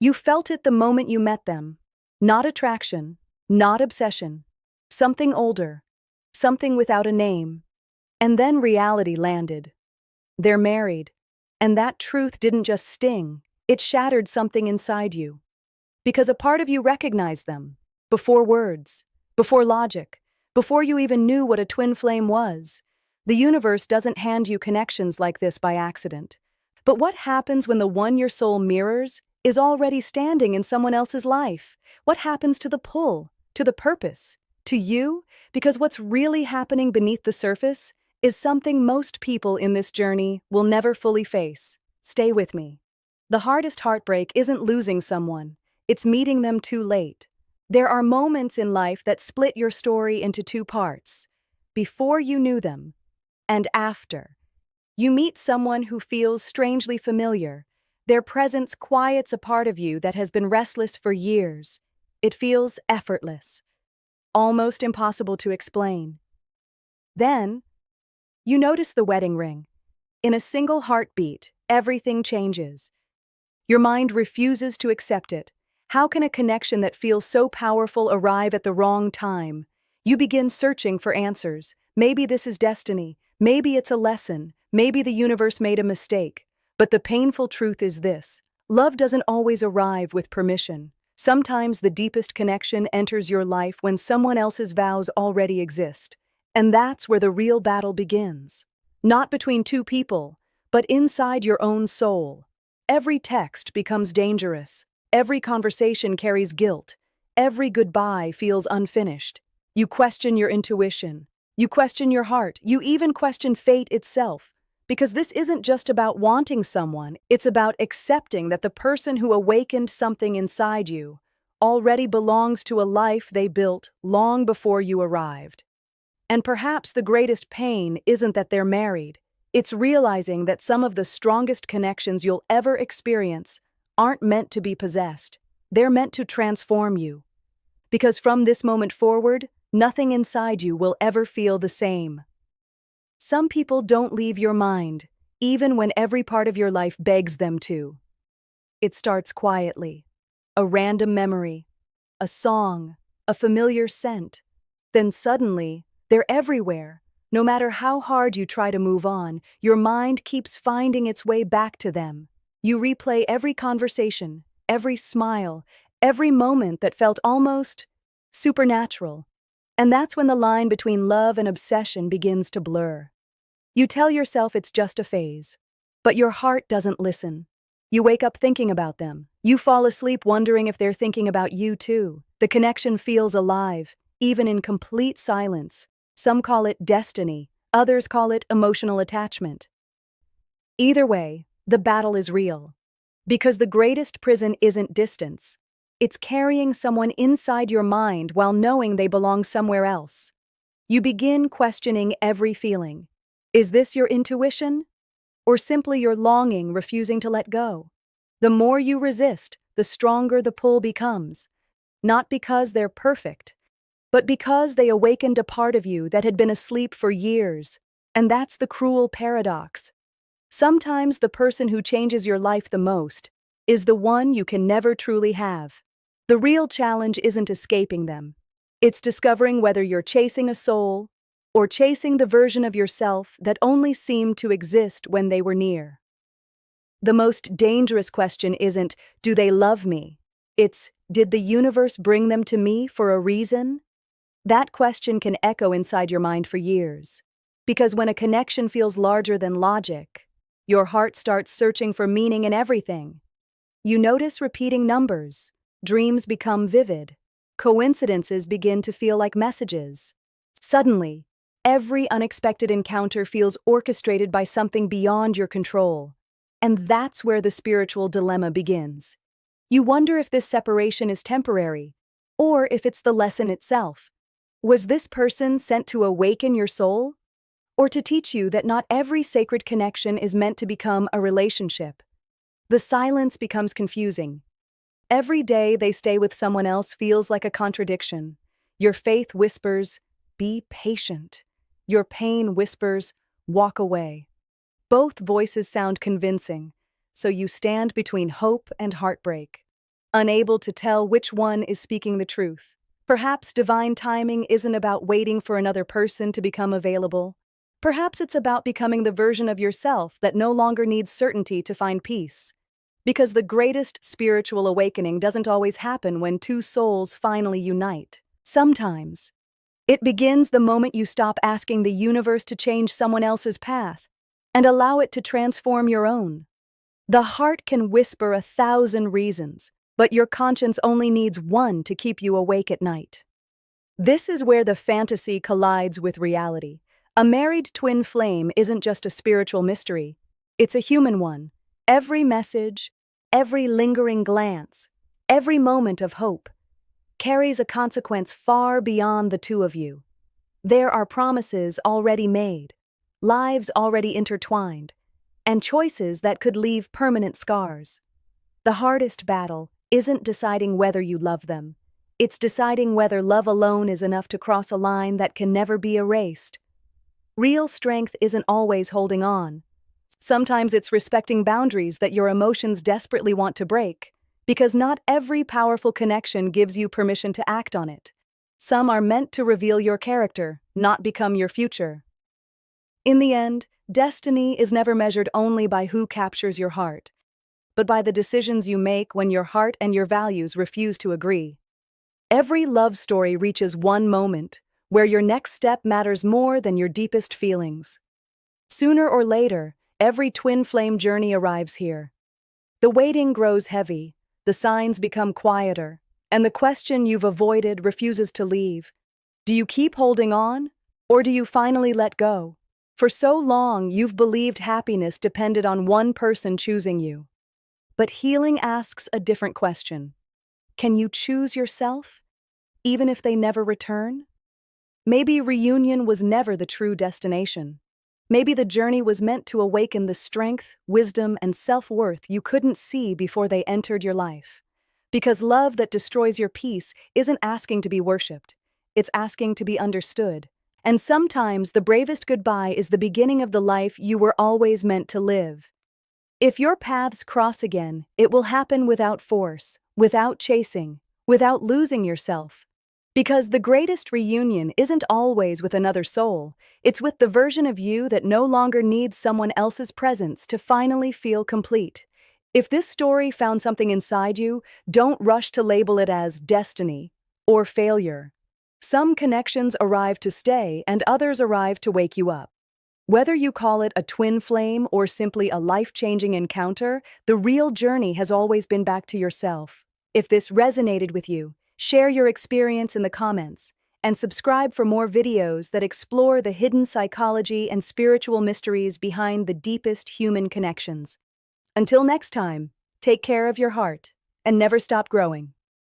You felt it the moment you met them. Not attraction, not obsession. Something older, something without a name. And then reality landed. They're married. And that truth didn't just sting, it shattered something inside you. Because a part of you recognized them, before words, before logic, before you even knew what a twin flame was. The universe doesn't hand you connections like this by accident. But what happens when the one your soul mirrors is already standing in someone else's life? What happens to the pull, to the purpose, to you? Because what's really happening beneath the surface is something most people in this journey will never fully face. Stay with me. The hardest heartbreak isn't losing someone, it's meeting them too late. There are moments in life that split your story into two parts: before you knew them, and after. You meet someone who feels strangely familiar. Their presence quiets a part of you that has been restless for years. It feels effortless, almost impossible to explain. Then, you notice the wedding ring. In a single heartbeat, everything changes. Your mind refuses to accept it. How can a connection that feels so powerful arrive at the wrong time? You begin searching for answers. Maybe this is destiny. Maybe it's a lesson. Maybe the universe made a mistake. But the painful truth is this: love doesn't always arrive with permission. Sometimes the deepest connection enters your life when someone else's vows already exist. And that's where the real battle begins. Not between two people, but inside your own soul. Every text becomes dangerous. Every conversation carries guilt. Every goodbye feels unfinished. You question your intuition. You question your heart. You even question fate itself. Because this isn't just about wanting someone, it's about accepting that the person who awakened something inside you already belongs to a life they built long before you arrived. And perhaps the greatest pain isn't that they're married. It's realizing that some of the strongest connections you'll ever experience aren't meant to be possessed. They're meant to transform you. Because from this moment forward, nothing inside you will ever feel the same. Some people don't leave your mind, even when every part of your life begs them to. It starts quietly. A random memory, a song, a familiar scent. Then suddenly, they're everywhere. No matter how hard you try to move on, your mind keeps finding its way back to them. You replay every conversation, every smile, every moment that felt almost supernatural. And that's when the line between love and obsession begins to blur. You tell yourself it's just a phase, but your heart doesn't listen. You wake up thinking about them. You fall asleep wondering if they're thinking about you too. The connection feels alive, even in complete silence. Some call it destiny, others call it emotional attachment. Either way, the battle is real. Because the greatest prison isn't distance. It's carrying someone inside your mind while knowing they belong somewhere else. You begin questioning every feeling. Is this your intuition? Or simply your longing refusing to let go? The more you resist, the stronger the pull becomes. Not because they're perfect, but because they awakened a part of you that had been asleep for years. And that's the cruel paradox. Sometimes the person who changes your life the most is the one you can never truly have. The real challenge isn't escaping them. It's discovering whether you're chasing a soul or chasing the version of yourself that only seemed to exist when they were near. The most dangerous question isn't, do they love me? It's, did the universe bring them to me for a reason? That question can echo inside your mind for years. Because when a connection feels larger than logic, your heart starts searching for meaning in everything. You notice repeating numbers. Dreams become vivid. Coincidences begin to feel like messages. Suddenly, every unexpected encounter feels orchestrated by something beyond your control. And that's where the spiritual dilemma begins. You wonder if this separation is temporary, or if it's the lesson itself. Was this person sent to awaken your soul? Or to teach you that not every sacred connection is meant to become a relationship? The silence becomes confusing. Every day they stay with someone else feels like a contradiction. Your faith whispers, be patient. Your pain whispers, walk away. Both voices sound convincing, so you stand between hope and heartbreak. unable to tell which one is speaking the truth. Perhaps divine timing isn't about waiting for another person to become available. Perhaps it's about becoming the version of yourself that no longer needs certainty to find peace. Because the greatest spiritual awakening doesn't always happen when two souls finally unite. Sometimes, it begins the moment you stop asking the universe to change someone else's path and allow it to transform your own. The heart can whisper 1,000 reasons, but your conscience only needs one to keep you awake at night. This is where the fantasy collides with reality. A married twin flame isn't just a spiritual mystery, it's a human one. Every message, every lingering glance, every moment of hope carries a consequence far beyond the two of you. There are promises already made, lives already intertwined, and choices that could leave permanent scars. The hardest battle isn't deciding whether you love them. It's deciding whether love alone is enough to cross a line that can never be erased. Real strength isn't always holding on. Sometimes it's respecting boundaries that your emotions desperately want to break, because not every powerful connection gives you permission to act on it. Some are meant to reveal your character, not become your future. In the end, destiny is never measured only by who captures your heart, but by the decisions you make when your heart and your values refuse to agree. Every love story reaches one moment where your next step matters more than your deepest feelings. Sooner or later, every twin flame journey arrives here. The waiting grows heavy, the signs become quieter, and the question you've avoided refuses to leave. Do you keep holding on, or do you finally let go? For so long, you've believed happiness depended on one person choosing you. But healing asks a different question. Can you choose yourself, even if they never return? Maybe reunion was never the true destination. Maybe the journey was meant to awaken the strength, wisdom, and self-worth you couldn't see before they entered your life. Because love that destroys your peace isn't asking to be worshipped. It's asking to be understood. And sometimes the bravest goodbye is the beginning of the life you were always meant to live. If your paths cross again, it will happen without force, without chasing, without losing yourself. Because the greatest reunion isn't always with another soul, it's with the version of you that no longer needs someone else's presence to finally feel complete. If this story found something inside you, don't rush to label it as destiny or failure. Some connections arrive to stay and others arrive to wake you up. Whether you call it a twin flame or simply a life-changing encounter, the real journey has always been back to yourself. If this resonated with you, share your experience in the comments, and subscribe for more videos that explore the hidden psychology and spiritual mysteries behind the deepest human connections. Until next time, take care of your heart and never stop growing.